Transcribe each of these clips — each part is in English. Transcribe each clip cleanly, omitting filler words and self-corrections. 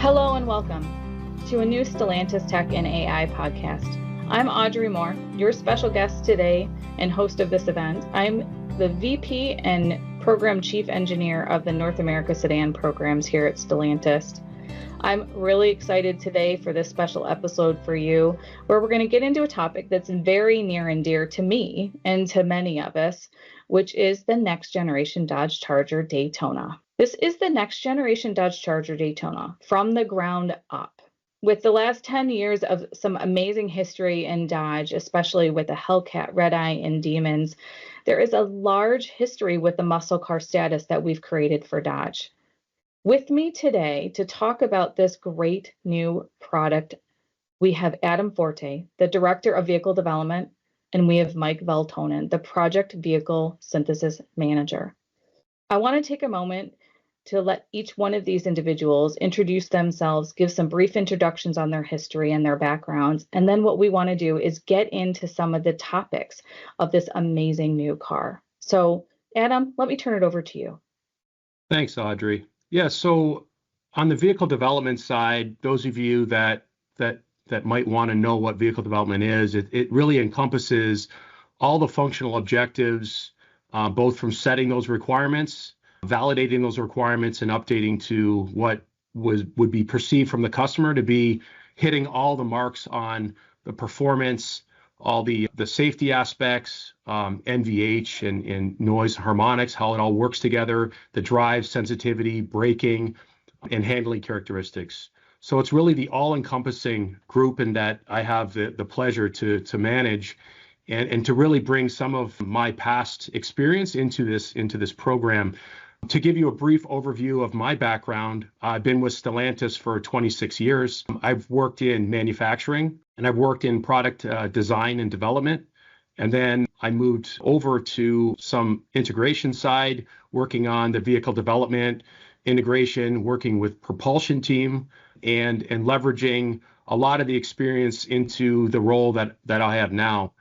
Hello and welcome to a new Stellantis Tech and AI podcast. I'm Audrey Moore, your special guest today and host of this event. I'm the VP and Program Chief Engineer of the North America Sedan programs here at Stellantis. I'm really excited today for this special episode for you, where we're going to get into a topic that's very near and dear to me and to many of us, which is the next generation Dodge Charger Daytona. This is the next generation Dodge Charger Daytona from the ground up. With the last 10 years of some amazing history in Dodge, especially with the Hellcat, Red Eye, and Demons, there is a large history with the muscle car status that we've created for Dodge. With me today to talk about this great new product, we have Adam Forte, the Director of Vehicle Development, and we have Mike Velthoven, the Project Vehicle Synthesis Manager. I want to take a moment to let each one of these individuals introduce themselves, give some brief introductions on their history and their backgrounds, and then what we want to do is get into some of the topics of this amazing new car. So, Adam, let me turn it over to you. Thanks, Audrey. Yeah, so on the vehicle development side, those of you that might want to know what vehicle development is, it really encompasses all the functional objectives, both from setting those requirements, validating those requirements, and updating to what would be perceived from the customer to be hitting all the marks on the performance, all the safety aspects, NVH and noise harmonics, how it all works together, the drive sensitivity, braking, and handling characteristics. So it's really the all-encompassing group in that I have the pleasure to manage and to really bring some of my past experience into this program. To give you a brief overview of my background, I've been with Stellantis for 26 years. I've worked in manufacturing and I've worked in product design and development. And then I moved over to some integration side, working on the vehicle development, integration, working with Propulsion team, and leveraging a lot of the experience into the role that I have now.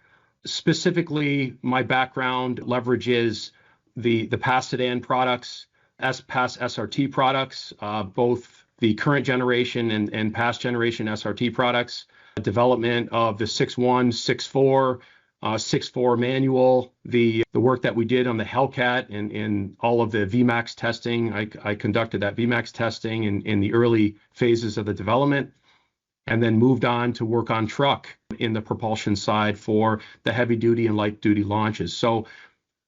Specifically, my background leverages the past sedan products, past SRT products, both the current generation and past generation SRT products, development of the 6.1, 6.4, 6.4 manual, the work that we did on the Hellcat and all of the VMAX testing. I conducted that VMAX testing in the early phases of the development, and then moved on to work on truck in the propulsion side for the heavy duty and light duty launches. So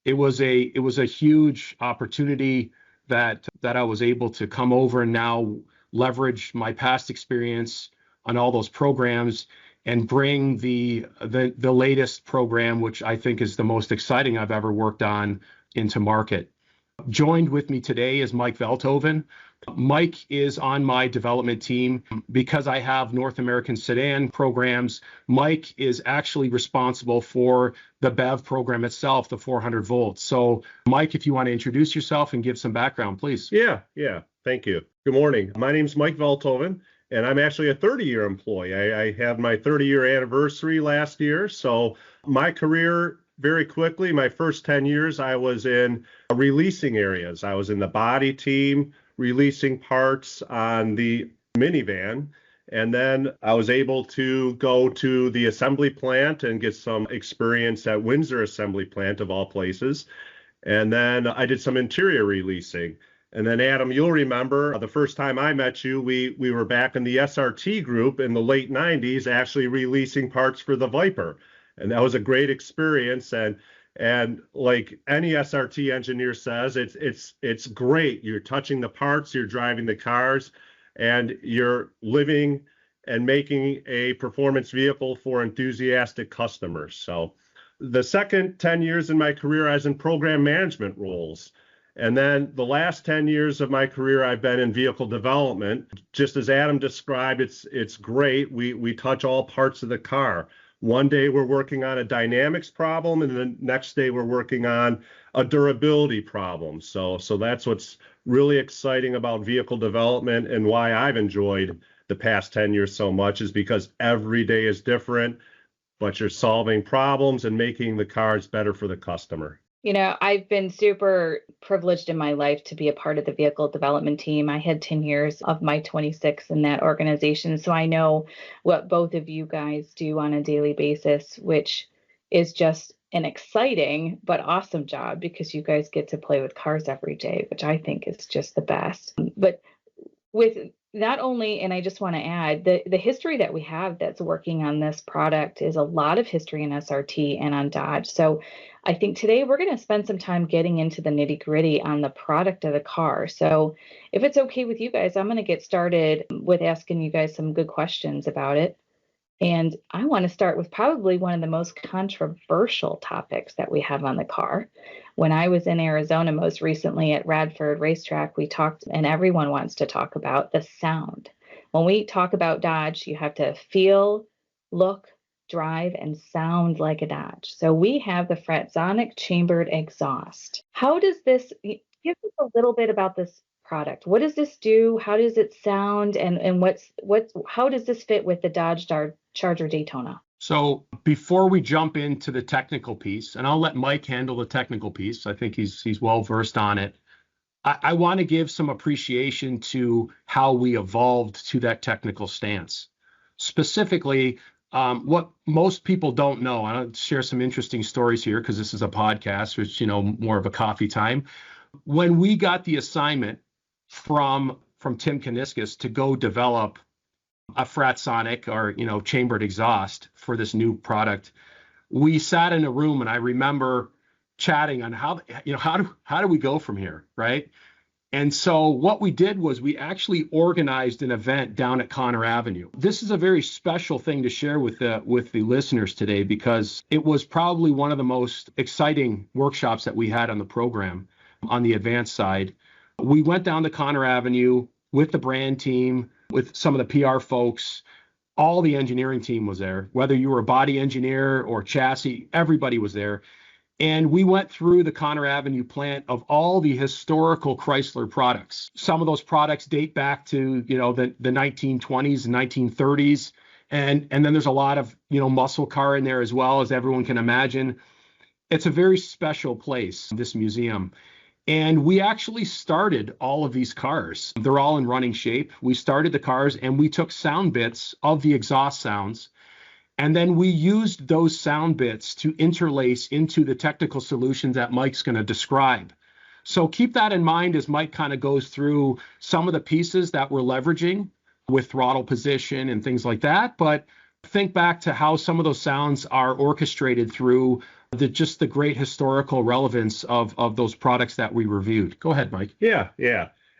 it was a huge opportunity that I was able to come over and now leverage my past experience on all those programs and bring the latest program, which I think is the most exciting I've ever worked on, into market. Joined with me today is Mike Velthoven. Mike is on my development team because I have North American sedan programs. Mike is actually responsible for the BEV program itself, the 400 volts. So Mike, if you want to introduce yourself and give some background, please. Yeah. Thank you. Good morning. My name's Mike Velthoven, and I'm actually a 30-year employee. I had my 30-year anniversary last year. So my career, very quickly, my first 10 years, I was in releasing areas. I was in the body team, releasing parts on the minivan. And then I was able to go to the assembly plant and get some experience at Windsor Assembly Plant, of all places. And then I did some interior releasing. And then, Adam, you'll remember the first time I met you, we were back in the SRT group in the late 90s, actually releasing parts for the Viper. And that was a great experience. And like any SRT engineer says, it's great. You're touching the parts, you're driving the cars, and you're living and making a performance vehicle for enthusiastic customers. So the second 10 years in my career, I was in program management roles. And then the last 10 years of my career, I've been in vehicle development. Just as Adam described, it's great. We touch all parts of the car. One day we're working on a dynamics problem, and the next day we're working on a durability problem. So that's what's really exciting about vehicle development, and why I've enjoyed the past 10 years so much, is because every day is different, but you're solving problems and making the cars better for the customer. I've been super privileged in my life to be a part of the vehicle development team. I had 10 years of my 26 in that organization. So I know what both of you guys do on a daily basis, which is just an exciting but awesome job because you guys get to play with cars every day, which I think is just the best. But with not only, and I just want to add, the history that we have that's working on this product is a lot of history in SRT and on Dodge. So I think today we're going to spend some time getting into the nitty gritty on the product of the car. So if it's okay with you guys, I'm going to get started with asking you guys some good questions about it. And I want to start with probably one of the most controversial topics that we have on the car. When I was in Arizona most recently at Radford Racetrack, we talked, and everyone wants to talk about the sound. When we talk about Dodge, you have to feel, look, drive, and sound like a Dodge. So we have the Fratzonic chambered exhaust. How does this, give us a little bit about this product. What does this do? How does it sound? And how does this fit with the Dodge Charger Daytona? So before we jump into the technical piece, and I'll let Mike handle the technical piece, I think he's well versed on it. I want to give some appreciation to how we evolved to that technical stance. Specifically, what most people don't know, I'll share some interesting stories here because this is a podcast, which, more of a coffee time. When we got the assignment from Tim Kaniskis to go develop a Fratzonic or, chambered exhaust for this new product, we sat in a room and I remember chatting on how do we go from here, right? And so what we did was we actually organized an event down at Conner Avenue. This is a very special thing to share with the listeners today because it was probably one of the most exciting workshops that we had on the program on the advanced side. We went down to Conner Avenue with the brand team, with some of the PR folks. All the engineering team was there, whether you were a body engineer or chassis, everybody was there. And we went through the Conner Avenue plant of all the historical Chrysler products. Some of those products date back to, the 1920s and 1930s. And then there's a lot of, muscle car in there as well, as everyone can imagine. It's a very special place, this museum. And we actually started all of these cars. They're all in running shape. We started the cars and we took sound bits of the exhaust sounds. And then we used those sound bits to interlace into the technical solutions that Mike's going to describe. So keep that in mind as Mike kind of goes through some of the pieces that we're leveraging with throttle position and things like that. But think back to how some of those sounds are orchestrated through just the great historical relevance of those products that we reviewed. Go ahead, Mike. Yeah.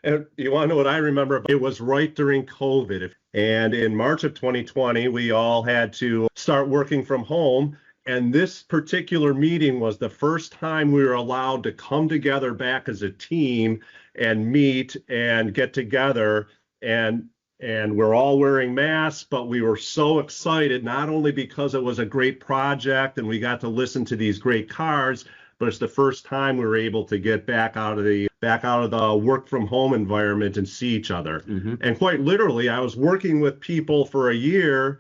And you want to know what I remember? It was right during COVID. And in March of 2020, we all had to start working from home. And this particular meeting was the first time we were allowed to come together back as a team and meet and get together. And we're all wearing masks, but we were so excited, not only because it was a great project and we got to listen to these great cars, but it's the first time we were able to get back out of the work from home environment and see each other. Mm-hmm. And quite literally, I was working with people for a year,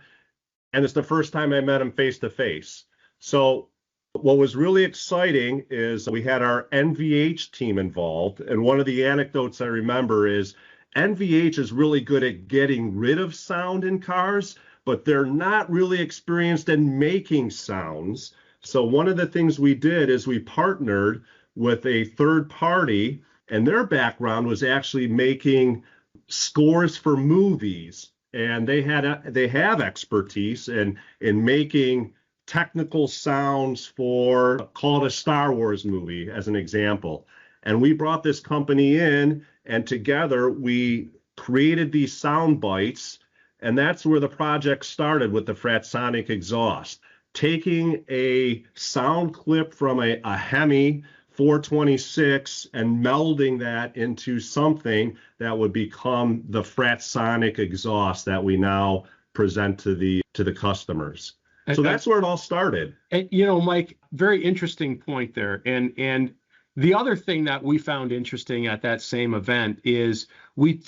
and it's the first time I met them face to face. So what was really exciting is we had our NVH team involved, and one of the anecdotes I remember is NVH is really good at getting rid of sound in cars, but they're not really experienced in making sounds. So one of the things we did is we partnered with a third party, and their background was actually making scores for movies. And they have expertise in making technical sounds for, call it a Star Wars movie as an example. And we brought this company in, and together we created these sound bites, and that's where the project started with the Fratzonic exhaust. Taking a sound clip from a Hemi 426 and melding that into something that would become the Fratzonic exhaust that we now present to the customers. So that's where it all started. And Mike, very interesting point there. And the other thing that we found interesting at that same event is we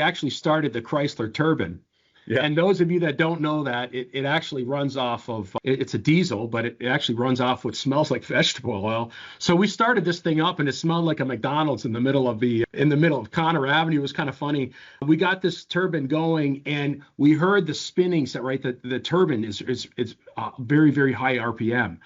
actually started the Chrysler turbine. Yeah. And those of you that don't know that, it actually runs off of, it's a diesel, but it actually runs off what smells like vegetable oil. So we started this thing up and it smelled like a McDonald's in the middle of Connor Avenue. It was kind of funny. We got this turbine going and we heard the spinnings, right? The turbine is very, very high RPM.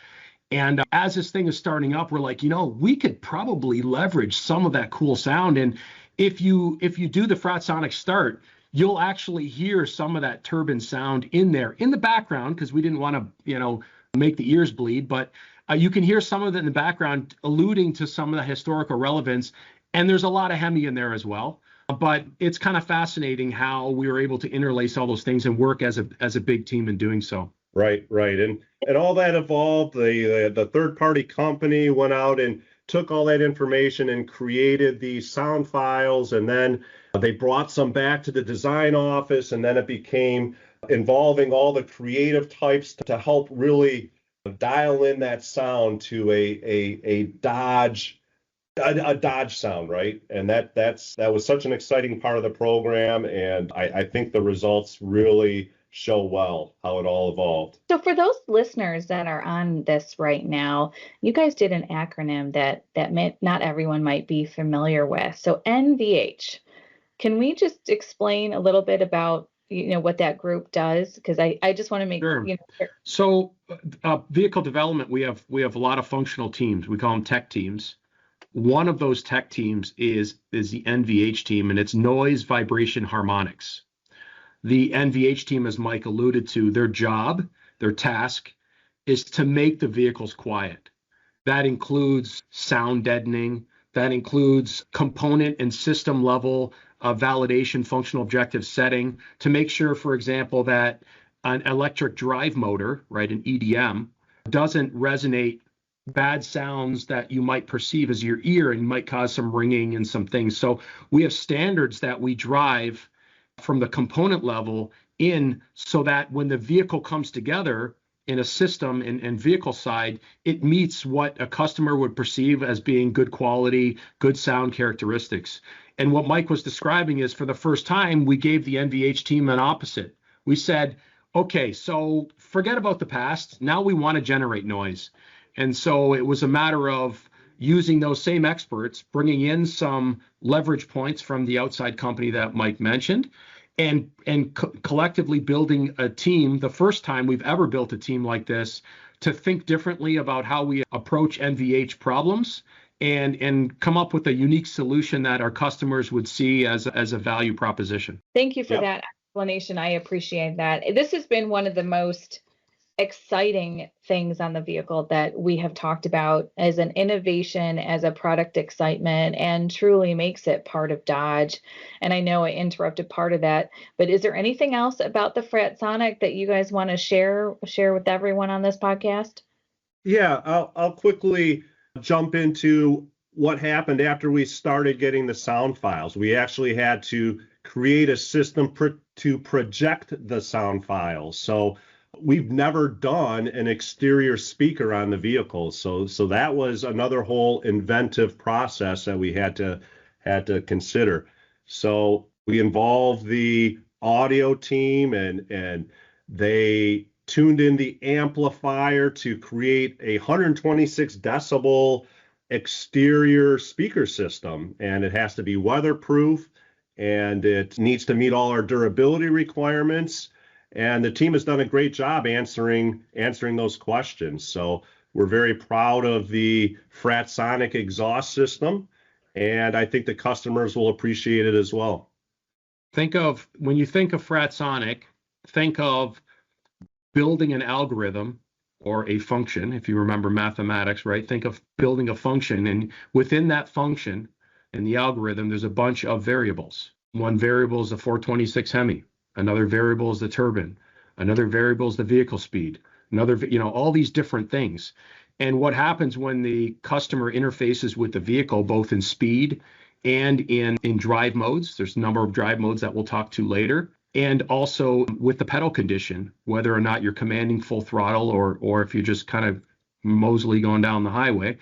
And as this thing is starting up, we're like, we could probably leverage some of that cool sound. And if you do the Fratzonic start, you'll actually hear some of that turbine sound in there in the background, because we didn't want to, make the ears bleed. But you can hear some of it in the background alluding to some of the historical relevance. And there's a lot of Hemi in there as well. But it's kind of fascinating how we were able to interlace all those things and work as a big team in doing so. Right. And all that evolved. The third-party company went out and took all that information and created these sound files, and then they brought some back to the design office, and then it became involving all the creative types to help really dial in that sound to a Dodge sound, right? And that was such an exciting part of the program, and I think the results really show well how it all evolved. So for those listeners that are on this right now, you guys did an acronym that not everyone might be familiar with. So NVH, can we just explain a little bit about what that group does? Because I just want to make sure. So vehicle development, we have a lot of functional teams. We call them tech teams. One of those tech teams is the NVH team, and it's noise, vibration, harmonics. The NVH team, as Mike alluded to, their job, their task is to make the vehicles quiet. That includes sound deadening. That includes component and system level validation, functional objective setting to make sure, for example, that an electric drive motor, right, an EDM, doesn't resonate bad sounds that you might perceive as your ear and might cause some ringing and some things. So we have standards that we drive from the component level in so that when the vehicle comes together in a system and vehicle side, it meets what a customer would perceive as being good quality, good sound characteristics. And what Mike was describing is, for the first time, we gave the NVH team an opposite. We said, okay, so forget about the past. Now we want to generate noise. And so it was a matter of using those same experts, bringing in some leverage points from the outside company that Mike mentioned, and collectively building a team, the first time we've ever built a team like this, to think differently about how we approach NVH problems and come up with a unique solution that our customers would see as a value proposition. Thank you for that explanation. I appreciate that. This has been one of the most exciting things on the vehicle that we have talked about as an innovation, as a product excitement, and truly makes it part of Dodge. And I know I interrupted part of that, but is there anything else about the Fratzonic that you guys want to share with everyone on this podcast? Yeah, I'll quickly jump into what happened after we started getting the sound files. We actually had to create a system to project the sound files. So we've never done an exterior speaker on the vehicle. So that was another whole inventive process that we had to consider. So we involved the audio team, and they tuned in the amplifier to create a 126 decibel exterior speaker system. And it has to be weatherproof, and it needs to meet all our durability requirements. And the team has done a great job answering those questions. So we're very proud of the Fratzonic exhaust system, and I think the customers will appreciate it as well. When you think of Fratzonic, think of building an algorithm or a function. If you remember mathematics, right? Think of building a function, and within that function in the algorithm, there's a bunch of variables. One variable is the 426 Hemi. Another variable is the turbine. Another variable is the vehicle speed. Another, all these different things. And what happens when the customer interfaces with the vehicle, both in speed and in drive modes, there's a number of drive modes that we'll talk to later, and also with the pedal condition, whether or not you're commanding full throttle or if you're just kind of moseyly going down the highway.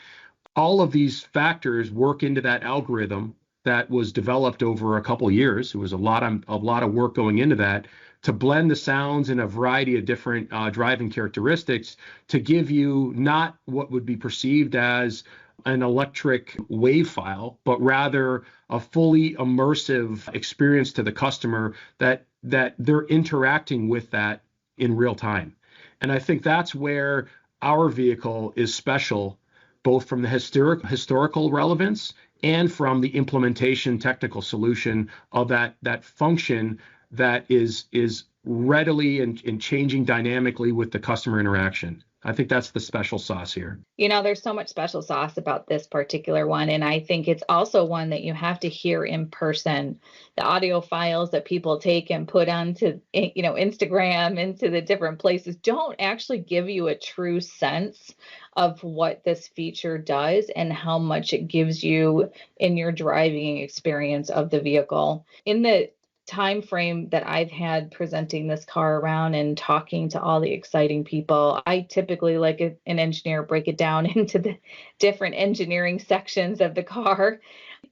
All of these factors work into that algorithm that was developed over a couple of years. It was a lot of work going into that to blend the sounds in a variety of different driving characteristics to give you not what would be perceived as an electric wave file, but rather a fully immersive experience to the customer that they're interacting with that in real time. And I think that's where our vehicle is special, both from the historical relevance and from the implementation technical solution of that function that is readily and changing dynamically with the customer interaction. I think that's the special sauce here. There's so much special sauce about this particular one. And I think it's also one that you have to hear in person. The audio files that people take and put onto, Instagram, into the different places don't actually give you a true sense of what this feature does and how much it gives you in your driving experience of the vehicle. In the time frame that I've had presenting this car around and talking to all the exciting people, I typically, like an engineer, break it down into the different engineering sections of the car.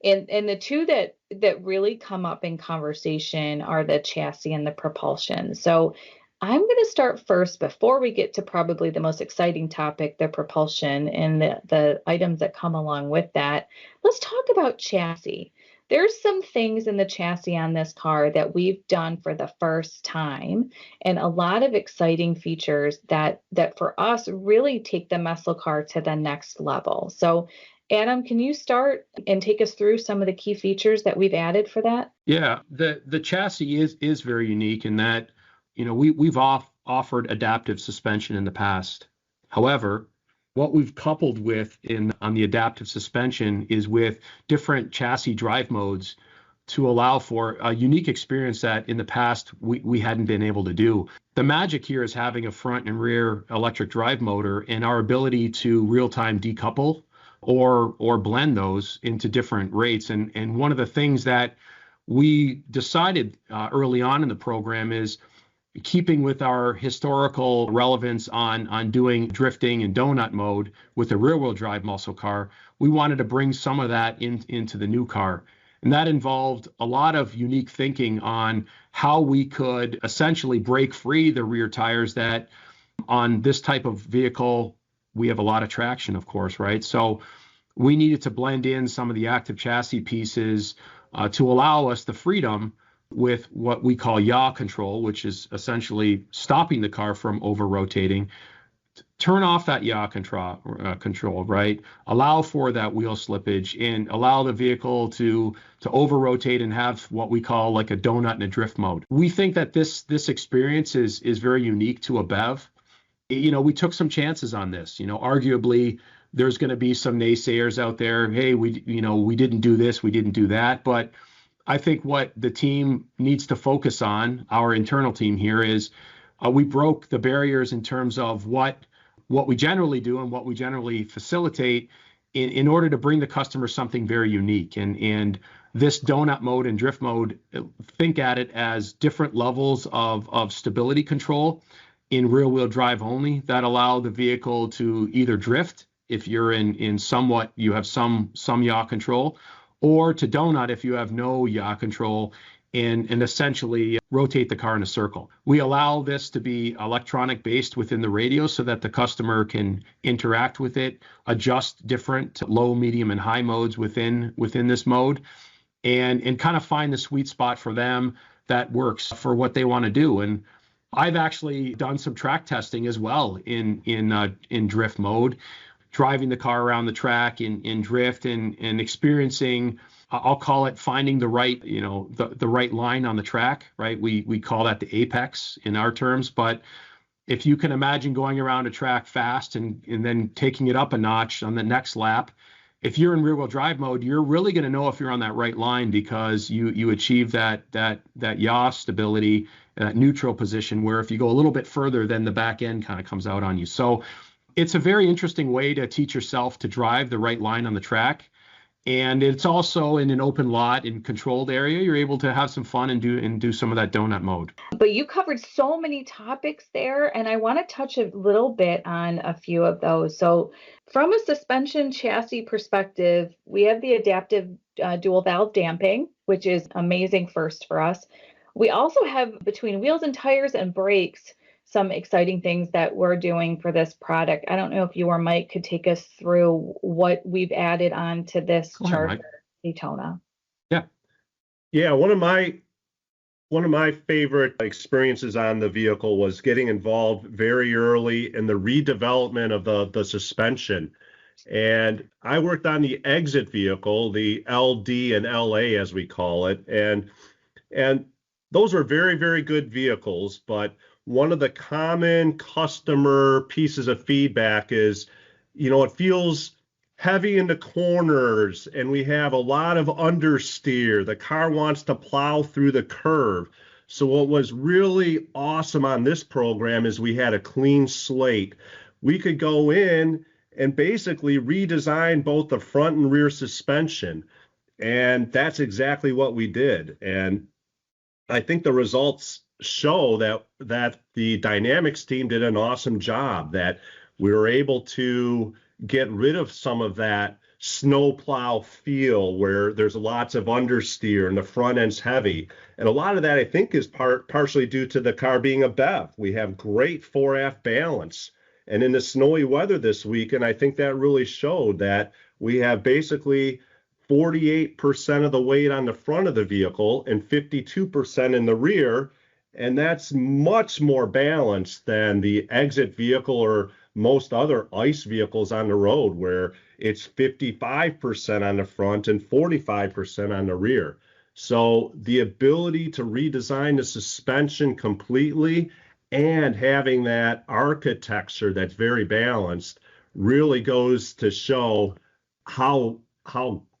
And the two that really come up in conversation are the chassis and the propulsion. So I'm going to start first, before we get to probably the most exciting topic, the propulsion and the items that come along with that. Let's talk about chassis. There's some things in the chassis on this car that we've done for the first time, and a lot of exciting features that for us really take the muscle car to the next level. So Adam, can you start and take us through some of the key features that we've added for that? Yeah, the chassis is very unique in that, we've offered adaptive suspension in the past. However, what we've coupled with on the adaptive suspension is with different chassis drive modes to allow for a unique experience that in the past we hadn't been able to do. The magic here is having a front and rear electric drive motor and our ability to real-time decouple or blend those into different rates. And one of the things that we decided early on in the program is, keeping with our historical relevance on doing drifting and donut mode with a rear-wheel drive muscle car, we wanted to bring some of that into the new car. And that involved a lot of unique thinking on how we could essentially break free the rear tires that on this type of vehicle, we have a lot of traction, of course, right? So we needed to blend in some of the active chassis pieces to allow us the freedom with what we call yaw control, which is essentially stopping the car from over-rotating. Turn off that yaw control, right? Allow for that wheel slippage and allow the vehicle to over-rotate and have what we call like a donut and a drift mode. We think that this experience is very unique to a BEV. We took some chances on this. Arguably, there's going to be some naysayers out there. Hey, we didn't do this, we didn't do that, but I think what the team needs to focus on, our internal team here, is we broke the barriers in terms of what we generally do and what we generally facilitate in order to bring the customer something very unique. And this donut mode and drift mode, think at it as different levels of stability control in rear-wheel drive only that allow the vehicle to either drift if you're in somewhat, you have some yaw control, or to donut if you have no yaw control and essentially rotate the car in a circle. We allow this to be electronic based within the radio so that the customer can interact with it, adjust different low, medium, and high modes within this mode, and kind of find the sweet spot for them that works for what they want to do. And I've actually done some track testing as well in drift mode, driving the car around the track in drift and experiencing, I'll call it finding the right, the right line on the track, right? We call that the apex in our terms. But if you can imagine going around a track fast and then taking it up a notch on the next lap, if you're in rear-wheel drive mode, you're really going to know if you're on that right line because you achieve that yaw stability, that neutral position, where if you go a little bit further, then the back end kind of comes out on you. So it's a very interesting way to teach yourself to drive the right line on the track. And it's also in an open lot in controlled area, you're able to have some fun and do some of that donut mode. But you covered so many topics there, and I want to touch a little bit on a few of those. So from a suspension chassis perspective, we have the adaptive dual valve damping, which is amazing first for us. We also have, between wheels and tires and brakes, some exciting things that we're doing for this product. I don't know if you or Mike could take us through what we've added on to this Charger Daytona. Yeah, one of my favorite experiences on the vehicle was getting involved very early in the redevelopment of the suspension. And I worked on the exit vehicle, the LD and LA as we call it. And those are very, very good vehicles. But one of the common customer pieces of feedback is, it feels heavy in the corners and we have a lot of understeer. The car wants to plow through the curve. So what was really awesome on this program is we had a clean slate. We could go in and basically redesign both the front and rear suspension. And that's exactly what we did. And I think the results show that the dynamics team did an awesome job, that we were able to get rid of some of that snowplow feel where there's lots of understeer and the front end's heavy. And a lot of that, I think, is partially due to the car being a BEV. We have great fore-aft balance. And in the snowy weather this week, and I think that really showed that we have basically 48% of the weight on the front of the vehicle and 52% in the rear. And that's much more balanced than the exit vehicle or most other ICE vehicles on the road, where it's 55% on the front and 45% on the rear. So the ability to redesign the suspension completely and having that architecture that's very balanced really goes to show how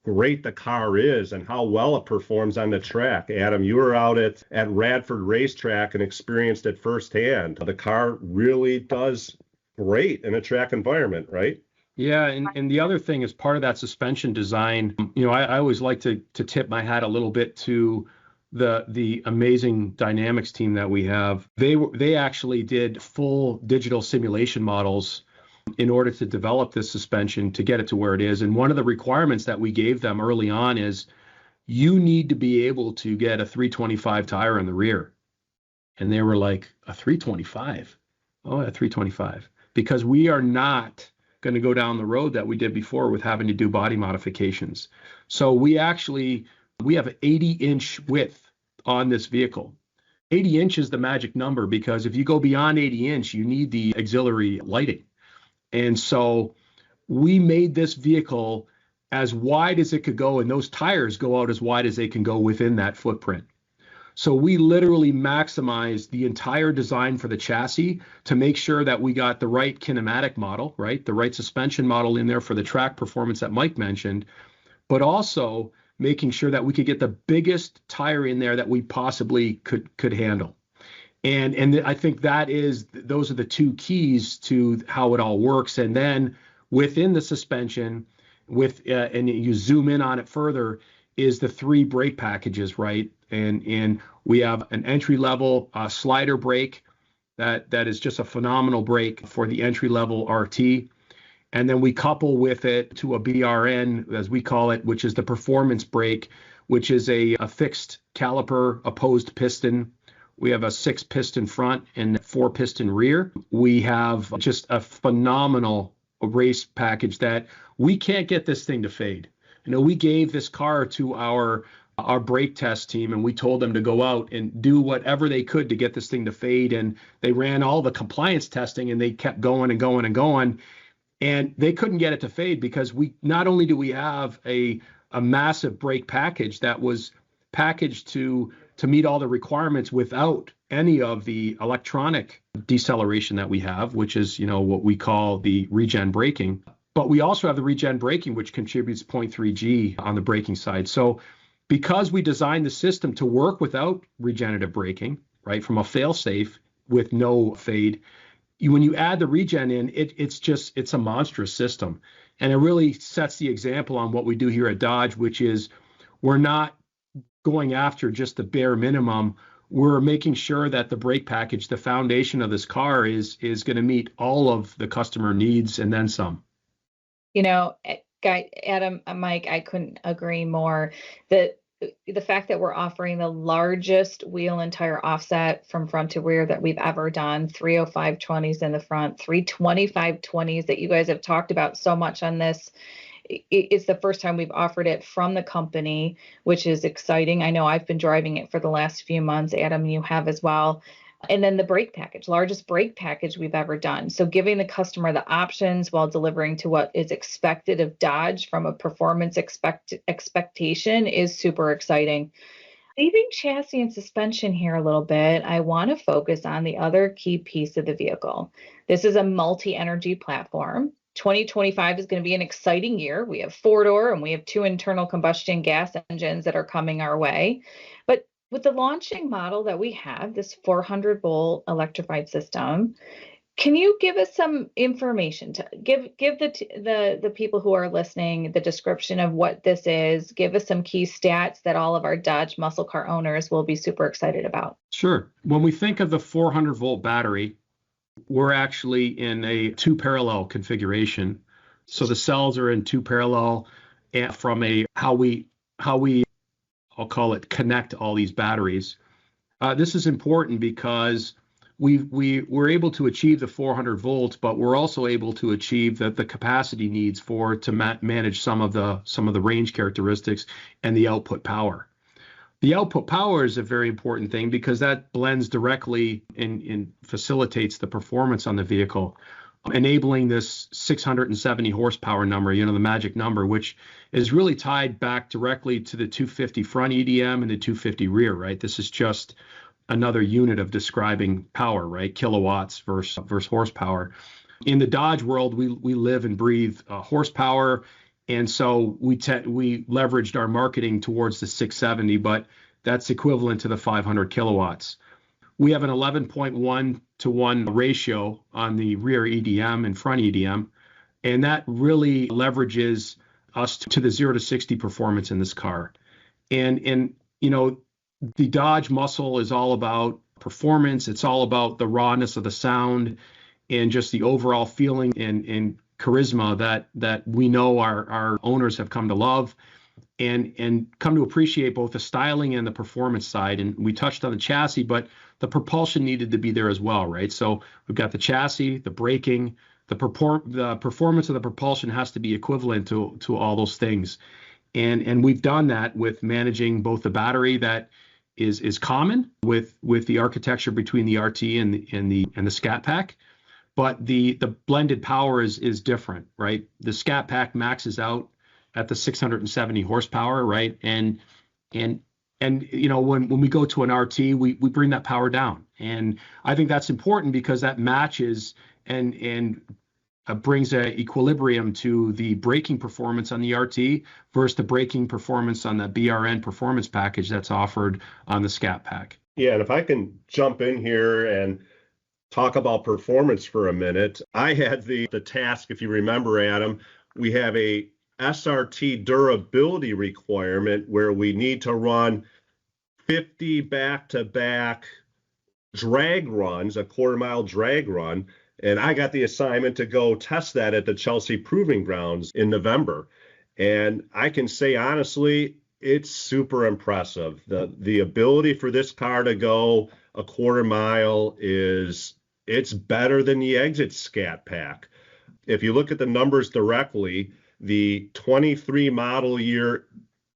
great the car is and how well it performs on the track. Adam, you were out at Radford Racetrack and experienced it firsthand. The car really does great in a track environment, right? Yeah, and the other thing is part of that suspension design. I always like to tip my hat a little bit to the amazing dynamics team that we have. They actually did full digital simulation models in order to develop this suspension to get it to where it is. And one of the requirements that we gave them early on is you need to be able to get a 325 tire in the rear. And they were like, a 325? Oh, a 325. Because we are not going to go down the road that we did before with having to do body modifications. So we have an 80-inch width on this vehicle. 80 inch is the magic number, because if you go beyond 80 inch, you need the auxiliary lighting. And so we made this vehicle as wide as it could go, and those tires go out as wide as they can go within that footprint. So we literally maximized the entire design for the chassis to make sure that we got the right kinematic model, right? The right suspension model in there for the track performance that Mike mentioned, but also making sure that we could get the biggest tire in there that we possibly could handle. And I think those are the two keys to how it all works. And then within the suspension, and you zoom in on it further, is the 3 brake packages, right? And we have an entry level slider brake that is just a phenomenal brake for the entry level RT. And then we couple with it to a BRN, as we call it, which is the performance brake, which is a fixed caliper opposed piston. We have a 6-piston front and 4-piston rear. We have just a phenomenal race package that we can't get this thing to fade. We gave this car to our brake test team, and we told them to go out and do whatever they could to get this thing to fade. And they ran all the compliance testing, and they kept going and going and going. And they couldn't get it to fade because not only do we have a massive brake package that was packaged to meet all the requirements without any of the electronic deceleration that we have, which is, what we call the regen braking. But we also have the regen braking, which contributes 0.3 G on the braking side. So because we designed the system to work without regenerative braking, right, from a fail-safe with no fade, when you add the regen in, it's a monstrous system. And it really sets the example on what we do here at Dodge, which is we're not going after just the bare minimum. We're making sure that the brake package, the foundation of this car, is going to meet all of the customer needs and then some. Adam, Mike, I couldn't agree more that the fact that we're offering the largest wheel and tire offset from front to rear that we've ever done, 305/20s in the front, 325/20s that you guys have talked about so much on this. It's the first time we've offered it from the company, which is exciting. I know I've been driving it for the last few months. Adam, you have as well. And then the brake package, largest brake package we've ever done. So giving the customer the options while delivering to what is expected of Dodge from a performance expectation is super exciting. Leaving chassis and suspension here a little bit, I want to focus on the other key piece of the vehicle. This is a multi-energy platform. 2025 is going to be an exciting year. We have four-door and we have two internal combustion gas engines that are coming our way. But with the launching model that we have, this 400-volt electrified system, can you give us some information to give the people who are listening the description of what this is? Give us some key stats that all of our Dodge muscle car owners will be super excited about. Sure. When we think of the 400-volt battery, we're actually in a two parallel configuration. So the cells are in two parallel, and from how we I'll call it connect all these batteries. This is important because we're able to achieve the 400 volts, but we're also able to achieve the capacity needs to manage some of the range characteristics and the output power. The output power is a very important thing because that blends directly and facilitates the performance on the vehicle, enabling this 670 horsepower number, the magic number, which is really tied back directly to the 250 front EDM and the 250 rear, right? This is just another unit of describing power, right? Kilowatts versus horsepower. In the Dodge world, we live and breathe horsepower. And so we leveraged our marketing towards the 670, but that's equivalent to the 500 kilowatts. We have an 11.1 to 1 ratio on the rear EDM and front EDM, and that really leverages us to the 0 to 60 performance in this car. And the Dodge muscle is all about performance. It's all about the rawness of the sound and just the overall feeling and charisma that we know our owners have come to love and come to appreciate both the styling and the performance side. And we touched on the chassis, but the propulsion needed to be there as well, right? So we've got the chassis, the braking, the performance of the propulsion has to be equivalent to all those things. And we've done that with managing both the battery that is common with the architecture between the RT and the Scat Pack. But the blended power is different, right? The Scat Pack maxes out at the 670 horsepower, right? And when we go to an RT, we bring that power down. And I think that's important because that matches and brings an equilibrium to the braking performance on the RT versus the braking performance on the BRN performance package that's offered on the Scat Pack. Yeah, and if I can jump in here and talk about performance for a minute. I had the task, if you remember, Adam, we have a SRT durability requirement where we need to run 50 back-to-back drag runs, a quarter-mile drag run, and I got the assignment to go test that at the Chelsea Proving Grounds in November. And I can say, honestly, it's super impressive. The ability for this car to go a quarter mile it's better than the Exit Scat Pack. If you look at the numbers directly, the 23 model year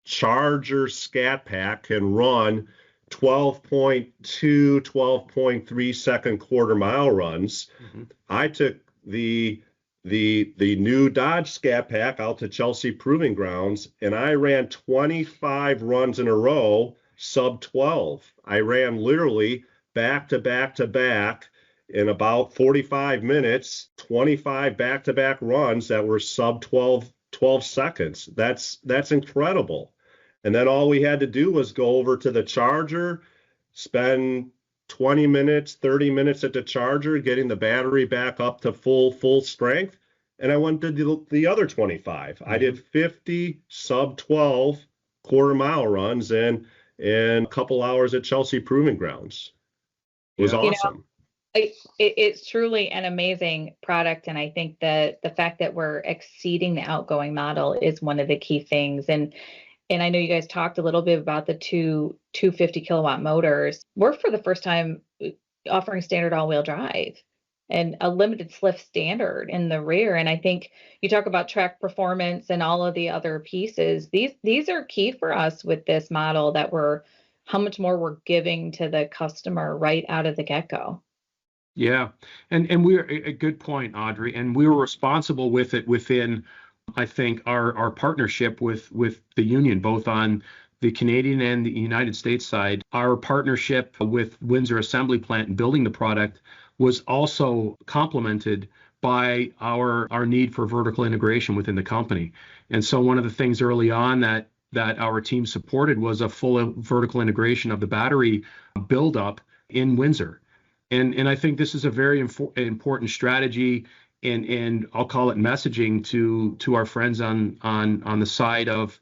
Charger Scat Pack can run 12.2, 12.3 second quarter mile runs. Mm-hmm. I took the new Dodge Scat Pack out to Chelsea Proving Grounds, and I ran 25 runs in a row, sub 12. I ran literally back to back to back in about 45 minutes, 25 back-to-back runs that were sub 12 seconds. That's incredible. And then all we had to do was go over to the Charger, spend 20 minutes, 30 minutes at the Charger, getting the battery back up to full strength. And I went to do the other 25. I did 50 sub 12 quarter mile runs in a couple hours at Chelsea Proving Grounds. It was awesome. It's truly an amazing product. And I think that the fact that we're exceeding the outgoing model is one of the key things. And And I know you guys talked a little bit about the two 250 kilowatt motors. We're for the first time offering standard all-wheel drive and a limited slip standard in the rear. And I think you talk about track performance and all of the other pieces. These are key for us with this model, that how much more we're giving to the customer right out of the get-go. Yeah, and we're a good point, Audrey, and we were responsible with it within, I think, our partnership with the union, both on the Canadian and the United States side. Our partnership with Windsor Assembly Plant and building the product was also complemented by our need for vertical integration within the company. And so one of the things early on that our team supported was a full vertical integration of the battery buildup in Windsor. And I think this is a very important strategy, and I'll call it messaging to our friends on the side of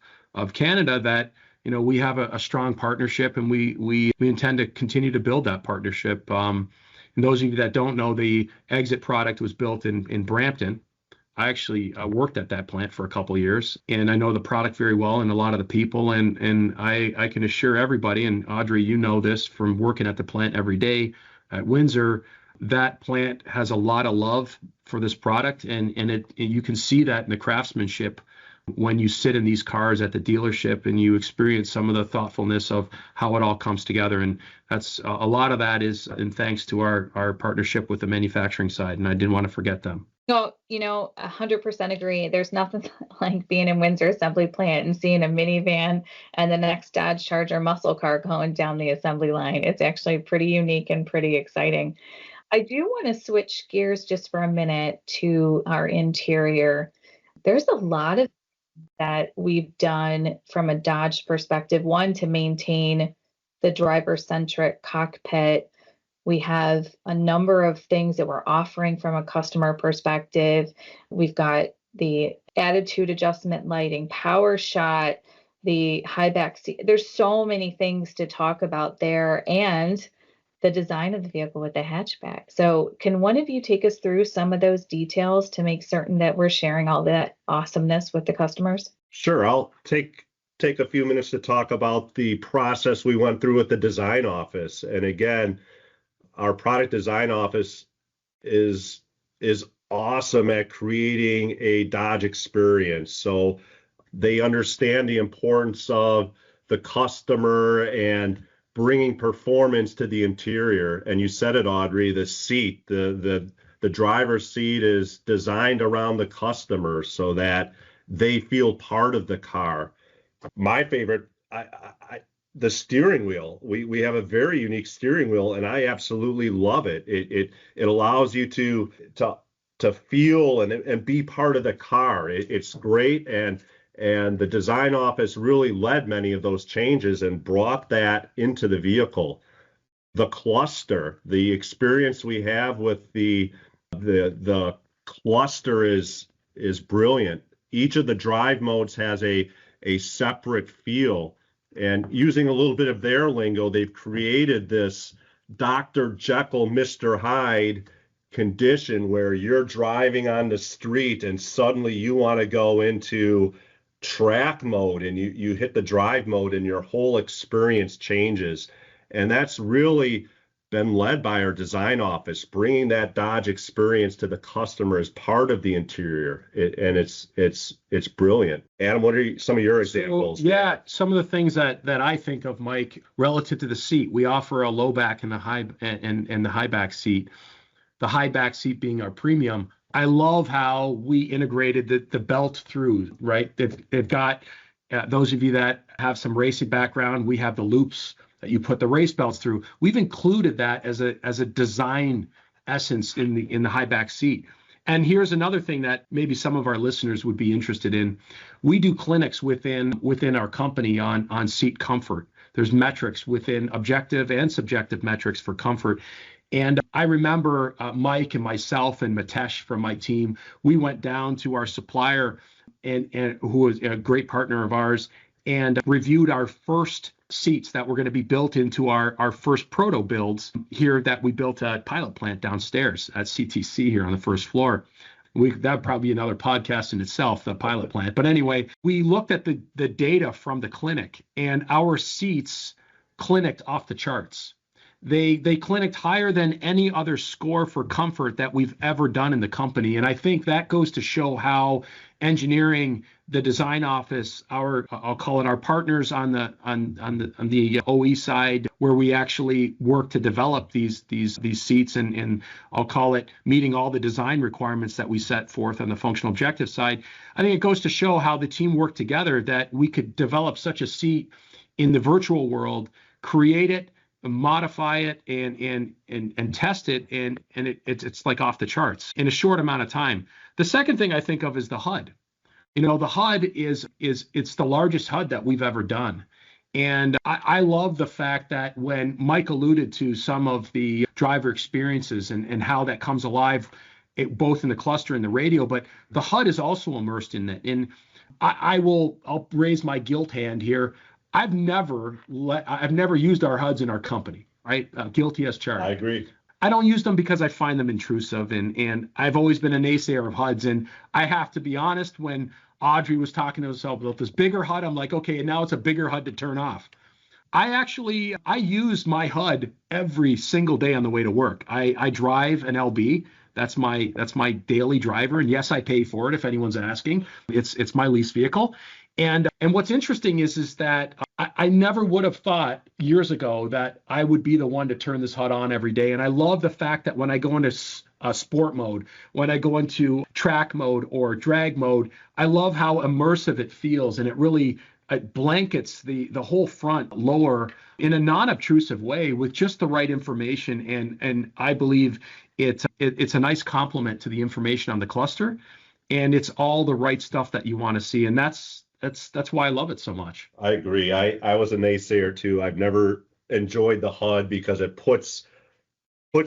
Canada, that we have a strong partnership, and we intend to continue to build that partnership. And those of you that don't know, the exit product was built in Brampton. I actually worked at that plant for a couple of years, and I know the product very well and a lot of the people. And I can assure everybody, and Audrey, you know this from working at the plant every day at Windsor, that plant has a lot of love for this product, and you can see that in the craftsmanship when you sit in these cars at the dealership and you experience some of the thoughtfulness of how it all comes together. And that's a lot of that is in thanks to our partnership with the manufacturing side, and I didn't want to forget them. No, 100% agree. There's nothing like being in Windsor Assembly Plant and seeing a minivan and the next Dodge Charger muscle car going down the assembly line. It's actually pretty unique and pretty exciting. I do want to switch gears just for a minute to our interior. There's a lot of that we've done from a Dodge perspective. One, to maintain the driver-centric cockpit. We have a number of things that we're offering from a customer perspective. We've got the attitude adjustment lighting, power shot, the high back seat. There's so many things to talk about there, and the design of the vehicle with the hatchback. So can one of you take us through some of those details to make certain that we're sharing all that awesomeness with the customers? Sure. I'll take a few minutes to talk about the process we went through with the design office. And again, our product design office is awesome at creating a Dodge experience. So they understand the importance of the customer and bringing performance to the interior. And you said it, Audrey, the seat, the driver's seat is designed around the customer so that they feel part of the car. My favorite, the steering wheel. We have a very unique steering wheel, and I absolutely love it. It allows you to feel and be part of the car. It's great, and the design office really led many of those changes and brought that into the vehicle. The cluster, the experience we have with the cluster is brilliant. Each of the drive modes has a separate feel. And using a little bit of their lingo, they've created this Dr. Jekyll, Mr. Hyde condition where you're driving on the street and suddenly you want to go into track mode and you hit the drive mode and your whole experience changes. And that's really been led by our design office, bringing that Dodge experience to the customer as part of the interior. It's brilliant. Adam, what are some of your examples? So, yeah, some of the things that I think of, Mike, relative to the seat, we offer a low back and the high and the high back seat. The high back seat being our premium. I love how we integrated the belt through, right? They've got those of you that have some racing background, we have the loops that you put the race belts through. We've included that as a design essence in the high back seat. And here's another thing that maybe some of our listeners would be interested in. We do clinics within our company on seat comfort. There's metrics within objective and subjective metrics for comfort. And I remember Mike and myself and Matesh from my team, we went down to our supplier and who was a great partner of ours, and reviewed our first seats that were going to be built into our first proto builds here that we built at pilot plant downstairs at CTC here on the first floor. That'd probably be another podcast in itself, the pilot plant. But anyway, we looked at the data from the clinic, and our seats clinicked off the charts. They clinicked higher than any other score for comfort that we've ever done in the company. And I think that goes to show how engineering, the design office, I'll call it our partners on the OE side, where we actually work to develop these seats, and I'll call it meeting all the design requirements that we set forth on the functional objective side. I think it goes to show how the team worked together, that we could develop such a seat in the virtual world, create it, modify it, and test it, and it's like off the charts in a short amount of time. The second thing I think of is the HUD. The HUD it's the largest HUD that we've ever done. And I love the fact that when Mike alluded to some of the driver experiences and how that comes alive, both in the cluster and the radio, but the HUD is also immersed in that. And I'll raise my guilt hand here. I've never used our HUDs in our company, right? Guilty as charged. I agree. I don't use them because I find them intrusive, and I've always been a naysayer of HUDs. And I have to be honest, when Audrey was talking to herself about this bigger HUD, I'm like, okay, and now it's a bigger HUD to turn off. I use my HUD every single day on the way to work. I drive an LB. That's my daily driver, and yes, I pay for it if anyone's asking. It's my lease vehicle. And what's interesting is that I never would have thought years ago that I would be the one to turn this HUD on every day. And I love the fact that when I go into sport mode, when I go into track mode or drag mode, I love how immersive it feels, and it blankets the whole front lower in a non-obtrusive way with just the right information. And I believe it's a nice complement to the information on the cluster, and it's all the right stuff that you want to see. And that's why I love it so much. I agree. I was a naysayer too. I've never enjoyed the HUD because it puts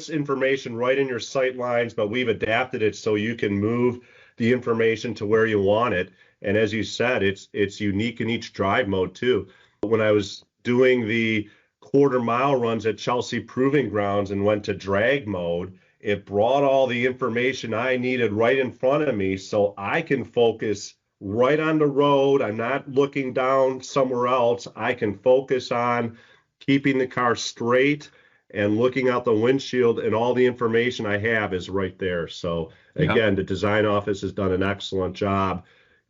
information right in your sight lines, but we've adapted it so you can move the information to where you want it. And as you said, it's unique in each drive mode too. When I was doing the quarter-mile runs at Chelsea Proving Grounds and went to drag mode, it brought all the information I needed right in front of me so I can focus right on the road. I'm not looking down somewhere else. I can focus on keeping the car straight and looking out the windshield, and all the information I have is right there. So again, The design office has done an excellent job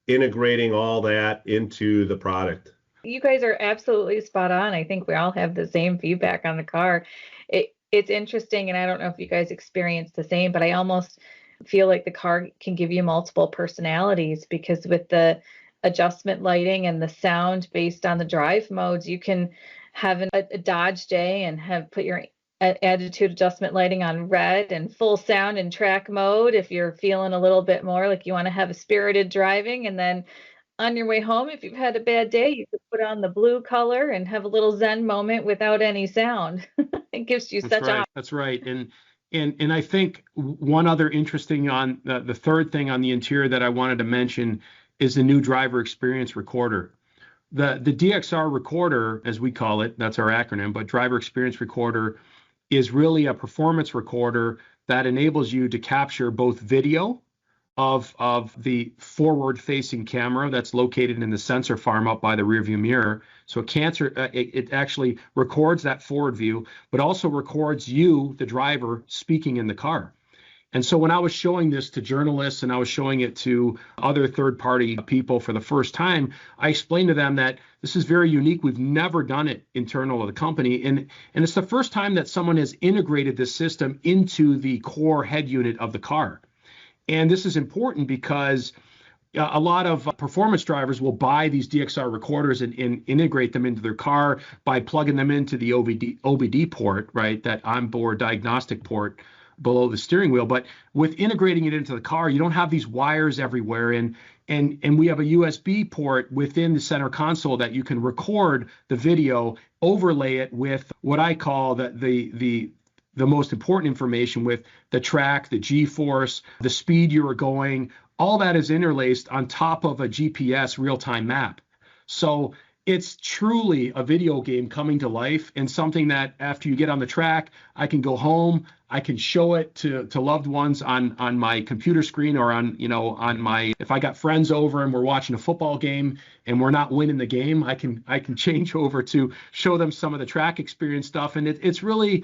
integrating all that into the product. You guys are absolutely spot on. I think we all have the same feedback on the car. It's interesting, and I don't know if you guys experience the same, but I almost feel like the car can give you multiple personalities, because with the adjustment lighting and the sound based on the drive modes, you can have a Dodge day and put your attitude adjustment lighting on red and full sound and track mode if you're feeling a little bit more like you want to have a spirited driving. And then on your way home, if you've had a bad day, you could put on the blue color and have a little Zen moment without any sound. It gives you That's right. And I think one other interesting on the third thing on the interior that I wanted to mention is the new driver experience recorder. The DXR recorder, as we call it, that's our acronym, but driver experience recorder is really a performance recorder that enables you to capture both video of the forward-facing camera that's located in the sensor farm up by the rearview mirror. So it actually records that forward view, but also records you, the driver, speaking in the car. And so when I was showing this to journalists and I was showing it to other third-party people for the first time, I explained to them that this is very unique. We've never done it internal to the company. And it's the first time that someone has integrated this system into the core head unit of the car. And this is important because a lot of performance drivers will buy these DXR recorders and integrate them into their car by plugging them into the OBD port, right? That onboard diagnostic port below the steering wheel. But with integrating it into the car, you don't have these wires everywhere. And we have a USB port within the center console that you can record the video, overlay it with what I call the most important information, with the track, the G-force, the speed you were going. All that is interlaced on top of a GPS real-time map. So it's truly a video game coming to life, and something that after you get on the track, I can go home, I can show it to loved ones on my computer screen, or on my, if I got friends over and we're watching a football game and we're not winning the game, I can change over to show them some of the track experience stuff. And it's really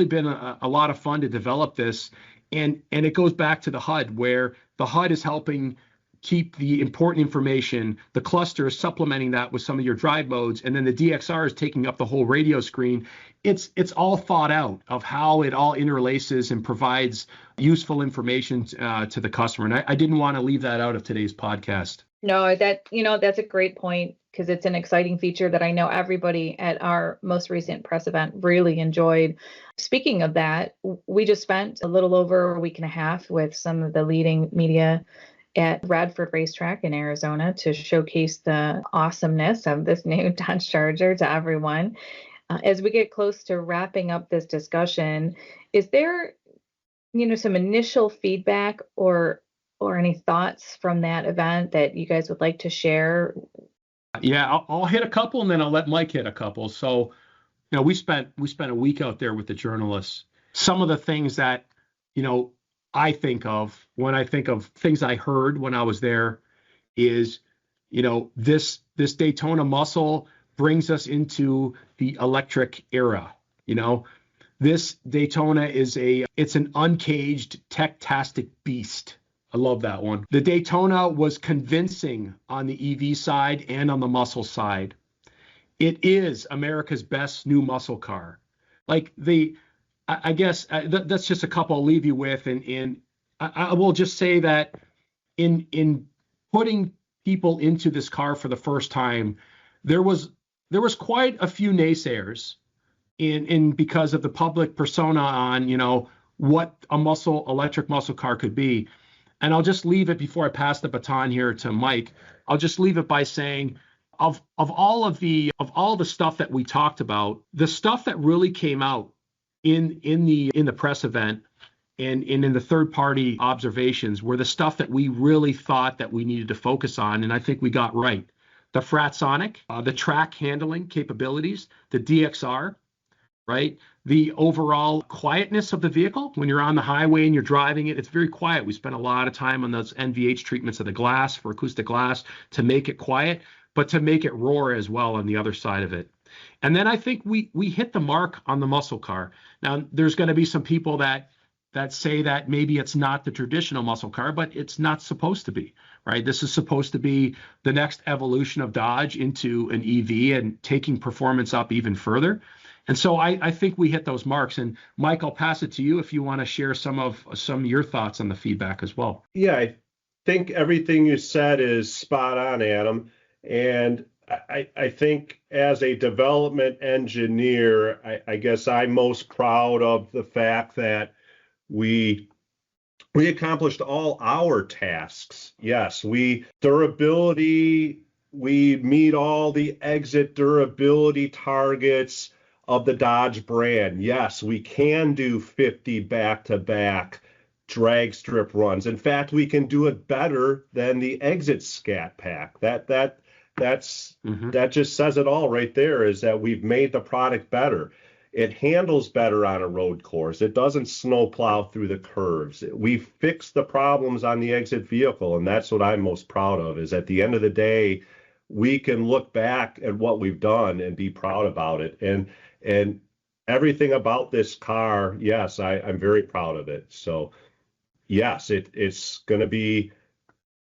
been a lot of fun to develop this. And it goes back to the HUD, where the HUD is helping keep the important information. The cluster is supplementing that with some of your drive modes, and then the DXR is taking up the whole radio screen. It's all thought out of how it all interlaces and provides useful information to the customer. And I didn't want to leave that out of today's podcast. No, that's a great point, because it's an exciting feature that I know everybody at our most recent press event really enjoyed. Speaking of that, we just spent a little over a week and a half with some of the leading media at Radford Racetrack in Arizona to showcase the awesomeness of this new Dodge Charger to everyone. As we get close to wrapping up this discussion, is there, some initial feedback or any thoughts from that event that you guys would like to share? Yeah, I'll hit a couple, and then I'll let Mike hit a couple. So, we spent a week out there with the journalists. Some of the things that, I think of when I think of things I heard when I was there is, this Daytona muscle brings us into the electric era. This Daytona it's an uncaged, tech-tastic beast. I love that one. The Daytona was convincing on the EV side and on the muscle side. It is America's best new muscle car. I guess that's just a couple I'll leave you with. And I will just say that in putting people into this car for the first time, there was quite a few naysayers in because of the public persona on, what a electric muscle car could be. And I'll just leave it, before I pass the baton here to Mike, I'll just leave it by saying, of all the stuff that we talked about, the stuff that really came out in the press event and in the third party observations were the stuff that we really thought that we needed to focus on, and I think we got right. The Fratzonic, the track handling capabilities, the DXR, right? The overall quietness of the vehicle. When you're on the highway and you're driving it, it's very quiet. We spent a lot of time on those NVH treatments of the glass for acoustic glass to make it quiet, but to make it roar as well on the other side of it. And then I think we hit the mark on the muscle car. Now, there's going to be some people that say that maybe it's not the traditional muscle car, but it's not supposed to be, right? This is supposed to be the next evolution of Dodge into an EV and taking performance up even further. And so I think we hit those marks. And Mike, I'll pass it to you if you want to share some of your thoughts on the feedback as well. Yeah, I think everything you said is spot on, Adam. And I think as a development engineer, I guess I'm most proud of the fact that we accomplished all our tasks. Yes, durability, we meet all the exit durability targets of the Dodge brand. Yes, we can do 50 back-to-back drag strip runs. In fact, we can do it better than the exit scat pack. That just says it all right there, is that we've made the product better. It handles better on a road course. It doesn't snow plow through the curves. We fixed the problems on the exit vehicle, and that's what I'm most proud of, is at the end of the day, we can look back at what we've done and be proud about it. And everything about this car, yes, I'm very proud of it. So yes, it's going to be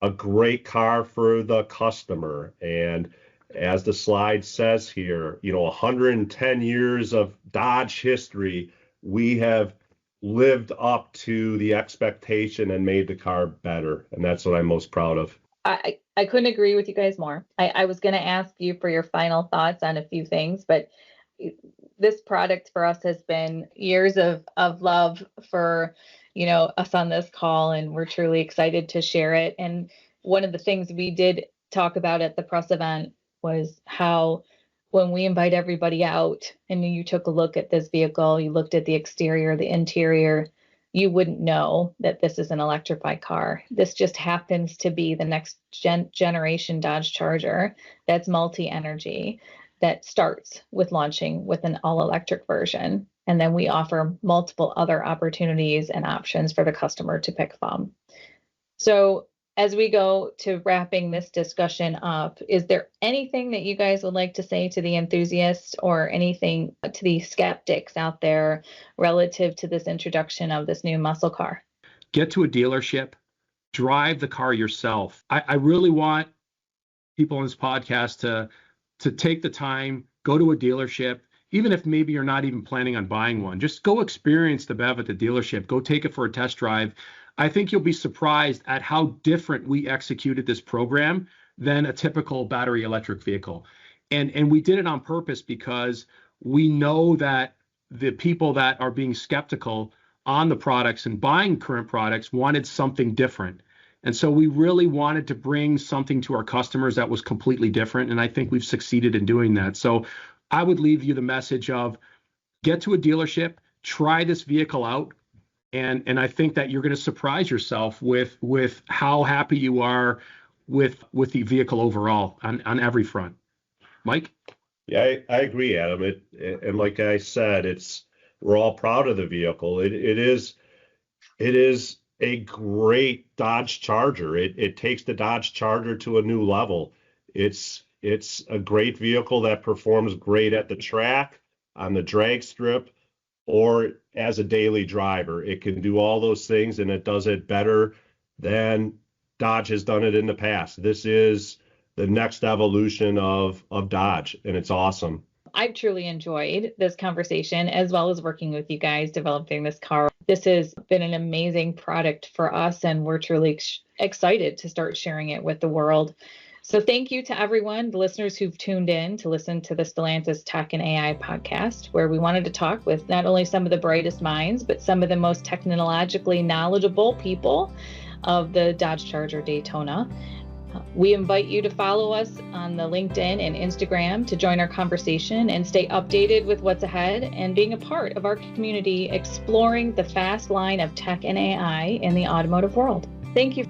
a great car for the customer. And as the slide says here, 110 years of Dodge history, we have lived up to the expectation and made the car better. And that's what I'm most proud of. I couldn't agree with you guys more. I was going to ask you for your final thoughts on a few things, but this product for us has been years of love for, us on this call, and we're truly excited to share it. And one of the things we did talk about at the press event was how when we invite everybody out and you took a look at this vehicle, you looked at the exterior, the interior, you wouldn't know that this is an electrified car. This just happens to be the next generation Dodge Charger that's multi-energy, that starts with launching with an all-electric version. And then we offer multiple other opportunities and options for the customer to pick from. So as we go to wrapping this discussion up, is there anything that you guys would like to say to the enthusiasts or anything to the skeptics out there relative to this introduction of this new muscle car? Get to a dealership, drive the car yourself. I really want people on this podcast to take the time, go to a dealership, even if maybe you're not even planning on buying one. Just go experience the BEV at the dealership. Go take it for a test drive. I think you'll be surprised at how different we executed this program than a typical battery electric vehicle. And we did it on purpose because we know that the people that are being skeptical on the products and buying current products wanted something different. And so we really wanted to bring something to our customers that was completely different. And I think we've succeeded in doing that. So I would leave you the message of get to a dealership, try this vehicle out. And I think that you're going to surprise yourself with how happy you are with the vehicle overall on every front. Mike? Yeah, I agree, Adam. And like I said, we're all proud of the vehicle. It is a great Dodge Charger. It takes the Dodge Charger to a new level. It's a great vehicle that performs great at the track, on the drag strip, or as a daily driver. It can do all those things, and it does it better than Dodge has done it in the past. This is the next evolution of Dodge, and it's awesome. I've truly enjoyed this conversation, as well as working with you guys developing this car. This has been an amazing product for us, and we're truly excited to start sharing it with the world. So thank you to everyone, the listeners who've tuned in to listen to the Stellantis Tech and AI podcast, where we wanted to talk with not only some of the brightest minds, but some of the most technologically knowledgeable people of the Dodge Charger Daytona. We invite you to follow us on the LinkedIn and Instagram to join our conversation and stay updated with what's ahead and being a part of our community exploring the fast line of tech and AI in the automotive world. Thank you